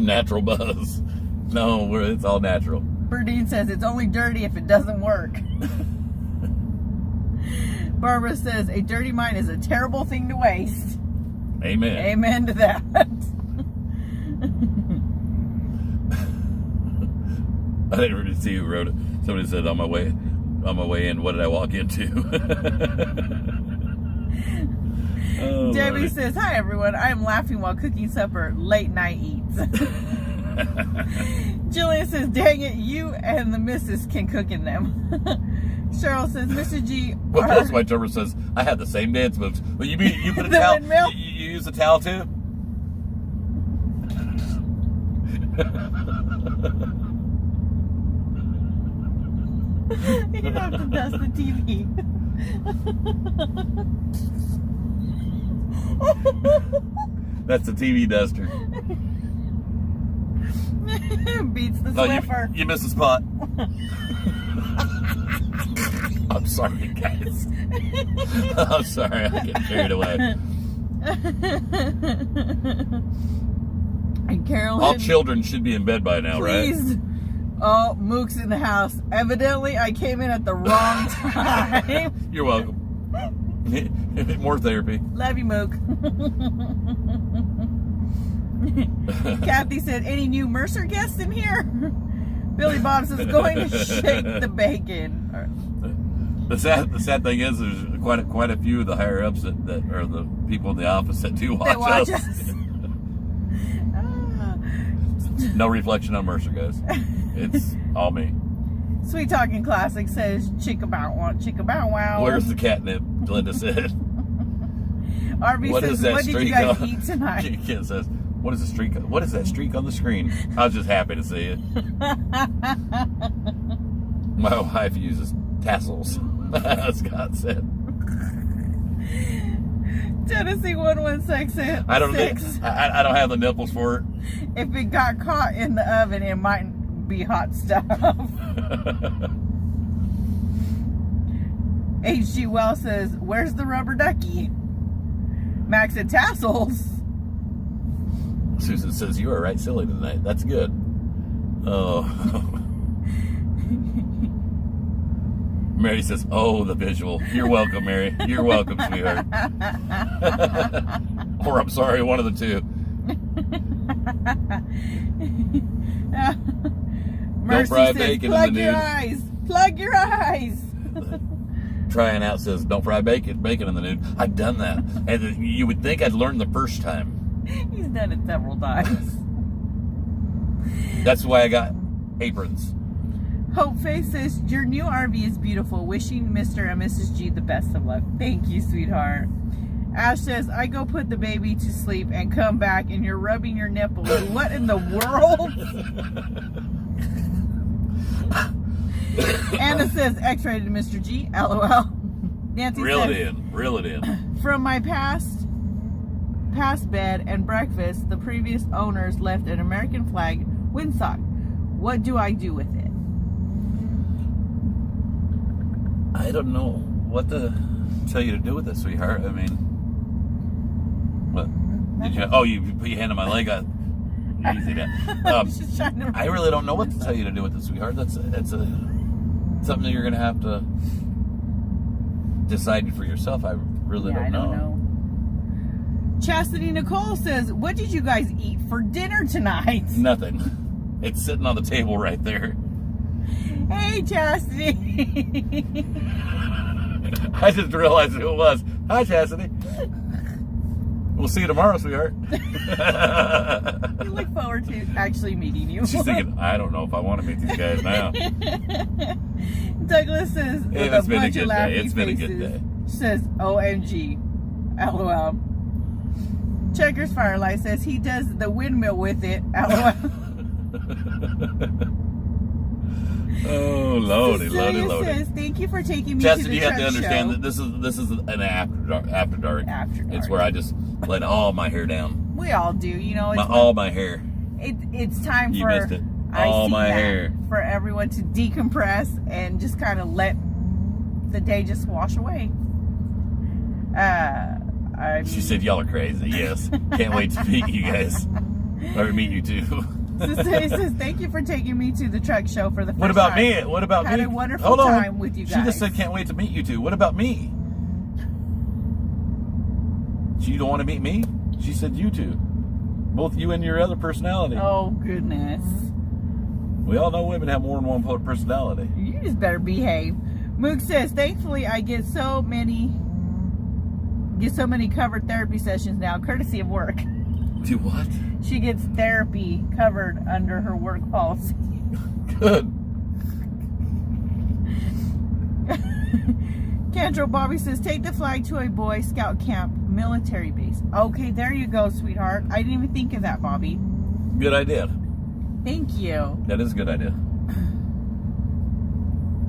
natural buzz. No, it's all natural. Berdine says, it's only dirty if it doesn't work. Barbara says, a dirty mind is a terrible thing to waste. Amen. Amen to that. I didn't really see who wrote it. Somebody said on my way in, what did I walk into? Oh, Debbie Lordy. says, hi everyone, I am laughing while cooking supper, late night eats. Jillian says, dang it, you and the missus can cook in them. Cheryl says, Mr. G. Well, plus my drummer says, I had the same dance moves. Well, you mean you put a The towel? windmill? You use a towel too? You don't have to dust the TV. That's the TV duster. Beats the No, Swiffer. you missed a spot. I'm sorry, guys. I'm sorry, I get carried away. And Carolyn, All children should be in bed by now, please. right? Oh, Mook's in the house. Evidently, I came in at the wrong time. You're welcome. More therapy. Love you, Mook. Kathy said, any new Mercer guests in here? Billy Bob says, going to shake the bacon. The sad thing is, there's quite a few of the higher ups that are the people in the office that do watch, They watch us. us. No reflection on Mercer, guys. It's all me. Sweet Talking Classic says, chicka bow wow. Where's the catnip? Linda said. RB What says, is that what did streak you guys on? eat tonight? Kid says, what is the streak? What is that streak on the screen? I was just happy to see it. My wife uses tassels. Scott said. Tennessee 116. I don't have the nipples for it. If it got caught in the oven, it might be hot stuff. H.G. Wells says, where's the rubber ducky? Max said, tassels. Susan says, you are right silly tonight. That's good. Oh. Mary says, oh, the visual. You're welcome, Mary. You're welcome, sweetheart. Or I'm sorry, one of the two. Mercy fry says, bacon in plug the your nude." eyes. Plug your eyes. Trying out says, don't fry bacon in the nude. I've done that. And you would think I'd learned the first time. He's done it several times. That's why I got aprons. Hope Faith says, your new RV is beautiful. Wishing Mr. and Mrs. G the best of luck. Thank you, sweetheart. Ash says, I go put the baby to sleep and come back and you're rubbing your nipples. What in the world? Anna says, X-rated Mr. G. LOL. Nancy Reel says, it in. from my past bed and breakfast, the previous owners left an American flag windsock. What do I do with it? I don't know what to tell you to do with it, sweetheart. I mean, what? Did you? Oh, you put your hand on my leg. Easy that. I really don't know what to tell you to do with it, sweetheart. That's something that you're gonna have to decide for yourself. I really don't know. Chastity Nicole says, what did you guys eat for dinner tonight? Nothing. It's sitting on the table right there. Hey, Chastity. I just realized who it was. Hi, Chastity. We'll see you tomorrow, sweetheart. We look forward to actually meeting you. She's thinking, I don't know if I want to meet these guys now. Douglas says, with It's a been a bunch good of day. laughing It's been a faces, good day. says, OMG. LOL. Checkers Firelight says he does the windmill with it. LOL. Oh, lordy, Cecilia lordy. says, thank you for taking me Chastity, to the you have to truck understand show. that this is an after dark. After dark. It's where I just let all my hair down. We all do, you know. It's All my hair. it's time You for missed it. I All see my that, hair. for everyone to decompress and just kind of let the day just wash away. She said, y'all are crazy. Yes. Can't wait to meet you guys. Or meet you too. Cecilia says, thank you for taking me to the truck show for the first What about time. me? What about Had me? a wonderful Hold on. time with you She guys. just said, can't wait to meet you two. What about me? You don't want to meet me? She said, you two. Both you and your other personality. Oh, goodness. We all know women have more than one personality. You just better behave. Mook says, thankfully I get so many covered therapy sessions now, courtesy of work. Do what? She gets therapy covered under her work policy. Good. Kendra Bobby says, take the flag to a Boy Scout camp military base. Okay, there you go, sweetheart. I didn't even think of that, Bobby. Good idea. Thank you. That is a good idea.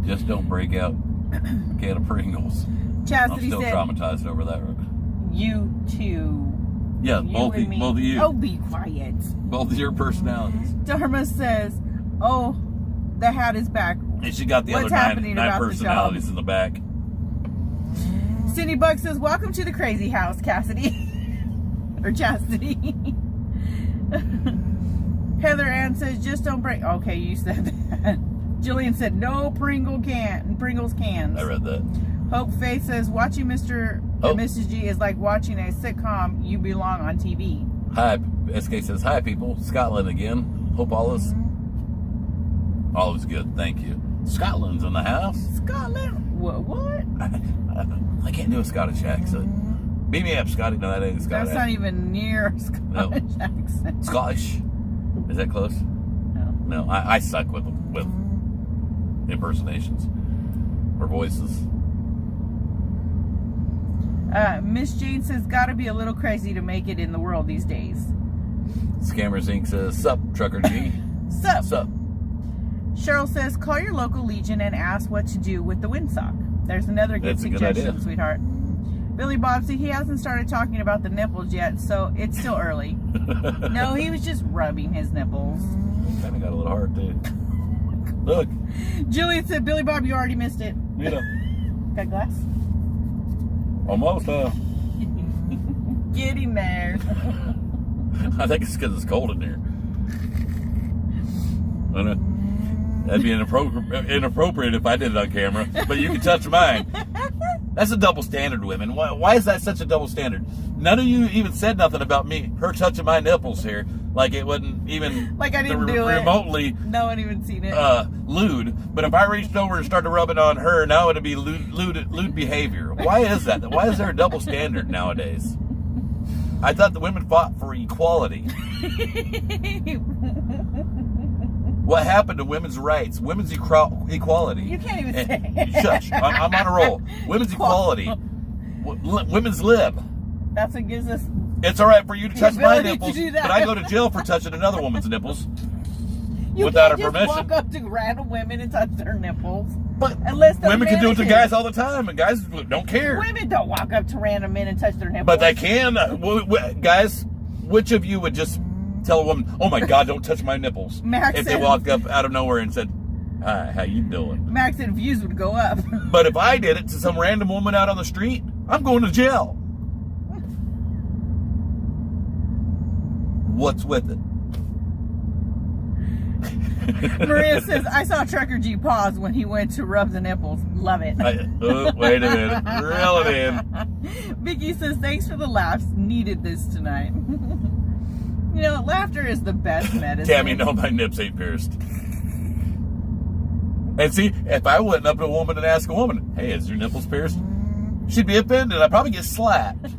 Just don't break out a can of Pringles. I'm Chastity still said, traumatized over that. you too. Yeah, You both and of me. you. Oh, be quiet. Both of your personalities. Dharma says, oh, the hat is back. And she got the What's other happening nine about the personalities job? in the back. Cindy Buck says, welcome to the crazy house, Cassidy. Or Chastity. Heather Ann says, just don't break. Okay, you said that. Jillian said, no Pringles cans. I read that. Hope Faith says, watching Mr. Oh. and Mrs. G is like watching a sitcom. You belong on TV. Hi, SK says, hi people. Scotland again. Hope all is good. Thank you. Scotland's in the house. Scotland? What? I can't do a Scottish accent. Beat me up, Scotty. No, that ain't Scottish. That's not even near Scottish accent. Scottish. Is that close? No. No, I suck with impersonations or voices. Miss Jane says, gotta be a little crazy to make it in the world these days. Scammers Inc. says, sup, Trucker G. Sup? Sup. Cheryl says, call your local Legion and ask what to do with the windsock. There's another good That's a good suggestion, idea. Sweetheart. Billy Bob said he hasn't started talking about the nipples yet, so it's still early. No, he was just rubbing his nipples. Kind of got a little hard, too. Look. Julian said, Billy Bob, you already missed it. You know. Got glass? Almost, Get him there. I think it's because it's cold in here. I know. That'd be inappropriate if I did it on camera, but you can touch mine. That's a double standard, women. Why is that such a double standard? None of you even said nothing about me, her touching my nipples here. Like it wasn't even Like I didn't do it. remotely No one even seen it. lewd. But if I reached over and started rubbing on her, now it'd be lewd behavior. Why is that? Why is there a double standard nowadays? I thought the women fought for equality. What happened to women's rights, women's equality? You can't even And- say. Shush, I'm on a roll. Women's equality, women's lib. That's what gives us. It's all right for you to touch my ability to nipples, do that. but I go to jail for touching another woman's nipples You without her can't just permission. walk up to random women and touch their nipples. But Unless they're women can do it to mannequins. guys all the time, and guys don't care. Women don't walk up to random men and touch their nipples. But they can. Guys, which of you would just tell a woman, "Oh my God, don't touch my nipples"? Max if they said- walked up out of nowhere and said, "Hi, how you doing?" Max said views would go up. But if I did it to some random woman out on the street, I'm going to jail. What's with it? Maria says, I saw Trucker G pause when he went to rub the nipples. Love it. Wait a minute. Reel it in. Vicky says, thanks for the laughs. Needed this tonight. You know, laughter is the best medicine. Tammy, no, my nips ain't pierced. And see, if I went up to a woman and asked a woman, "Hey, is your nipples pierced?" She'd be offended. I'd probably get slapped.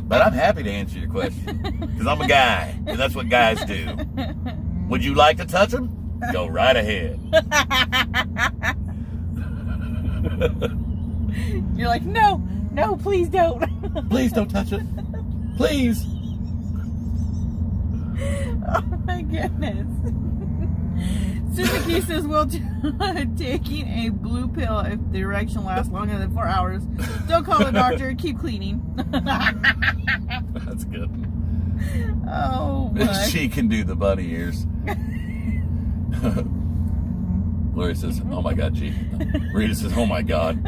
But I'm happy to answer your question. Because I'm a guy. And that's what guys do. Would you like to touch them? Go right ahead. You're like, no, please don't. Please don't touch it. Please. Oh my goodness. Suzuki says, well, taking a blue pill if the erection lasts longer than 4 hours. Don't call the doctor. Keep cleaning. That's good. Oh my. She can do the bunny ears. Lori says, "Oh my God, G." Rita says, "Oh my God."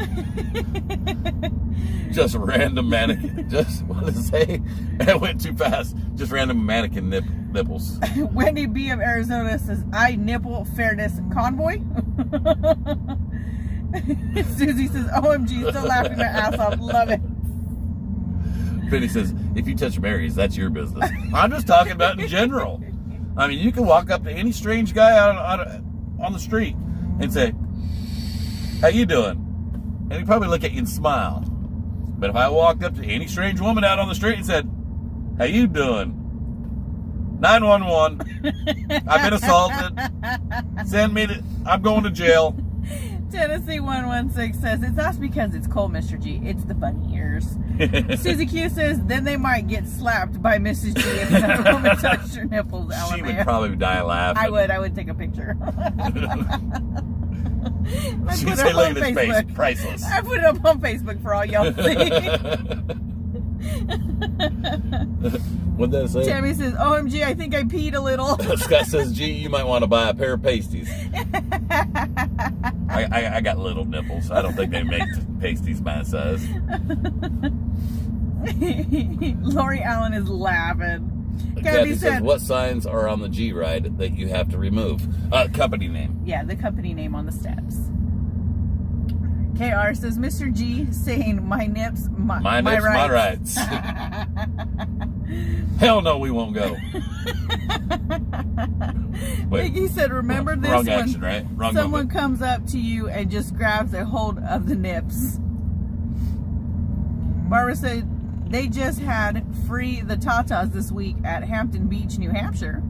Just random mannequin. Just, what did it say? It went too fast. Just random mannequin nipples. Wendy B of Arizona says, I nipple fairness convoy. Susie says, OMG, still laughing my ass off. Love it. Penny says, "If you touch Mary's, that's your business." I'm just talking about in general. I mean, you can walk up to any strange guy on the street and say, "How you doing?" And he'd probably look at you and smile. But if I walked up to any strange woman out on the street and said, "How you doing? 911. I've been assaulted. I'm going to jail." Tennessee 116 says, it's not because it's cold, Mr. G. It's the bunny ears. Susie Q says, then they might get slapped by Mrs. G if another woman touched her nipples. She would LMAO. probably die laughing. I would take a picture. I She'd put it say, up "Look on at his face, Facebook. priceless." I put it up on Facebook for all y'all to see. What'd that say? Tammy says, OMG, I think I peed a little. Scott says, "Gee, you might want to buy a pair of pasties." I got little nipples. I don't think they make pasties my size. Lori Allen is laughing. Kathy says, "What signs are on the G ride that you have to remove?" Company name. Yeah, the company name on the steps. KR says, Mr. G saying, my nips, my nips, my rights. Hell no, we won't go. Wait, Vicky said, remember this wrong one. action, right? Wrong Someone movement. comes up to you and just grabs a hold of the nips. Barbara said, they just had free the Tatas this week at Hampton Beach, New Hampshire.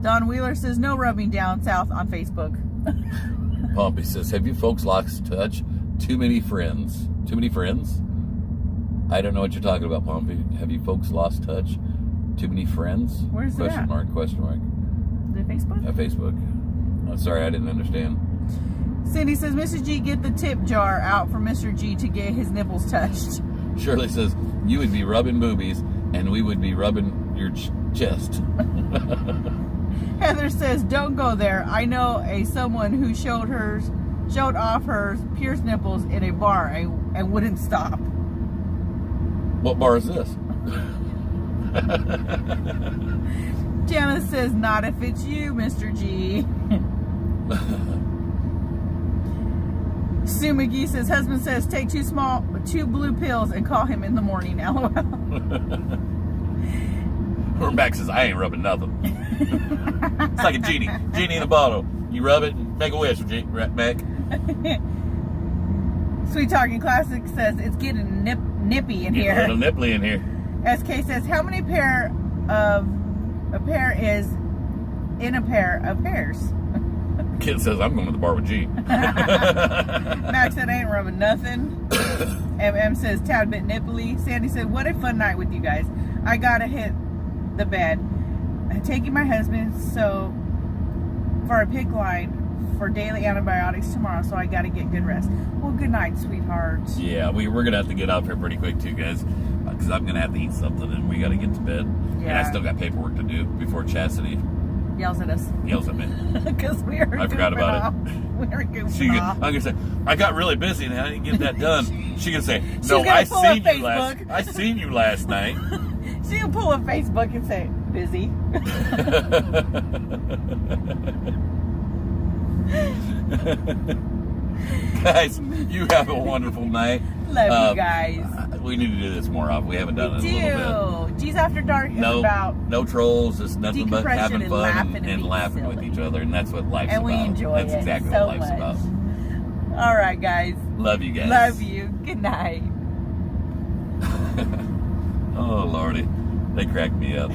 Don Wheeler says, no rubbing down south on Facebook. Pompey says, "Have you folks lost touch? Too many friends. Too many friends?" I don't know what you're talking about, Pompey. Have you folks lost touch? Too many friends? Where's Question that? mark, question mark. Is it Facebook? Facebook. Oh, sorry, I didn't understand. Cindy says, Mrs. G, get the tip jar out for Mr. G to get his nipples touched. Shirley says, "You would be rubbing boobies, and we would be rubbing your chest." Heather says, don't go there. I know someone who showed off her pierced nipples in a bar and wouldn't stop. What bar is this? Janice says, not if it's you, Mr. G. Sue McGee says, husband says, take 2 blue pills and call him in the morning. LOL. Max says, "I ain't rubbing nothing." It's like a genie in a bottle. You rub it and make a wish, Mac. Sweet Talking Classic says, it's getting nippy in Get a here. little nipply in here. SK says, how many pair is in a pair of pairs. Kid says, I'm going to the bar with G. Max said, I ain't rubbing nothing. MM says, tad bit nipply. Sandy said, what a fun night with you guys. I gotta hit the bed. I'm taking my husband for a PICC line for daily antibiotics tomorrow, so I gotta get good rest. Well, good night, sweetheart. Yeah, we're going to have to get off here pretty quick, too, guys. Because I'm going to have to eat something, and we got to get to bed. Yeah. And I still got paperwork to do before Chastity Yells at us. yells at me. Because we are I forgot about it. We are goofing off. I'm going to say, I got really busy and I didn't get that done. She can say, She's no, gonna I pull up seen you last night. She'll pull up Facebook and say, busy. Guys, you have a wonderful night. Love you guys. We need to do this more often. We haven't done it in a little bit. G's After Dark is about no trolls, just nothing but decompression having and fun laughing and and being laughing with silly. each other, and that's what life's and about. we enjoy That's it exactly so what life's much. about. All right, guys. Love you guys. Love you. Good night. Oh Lordy, they cracked me up.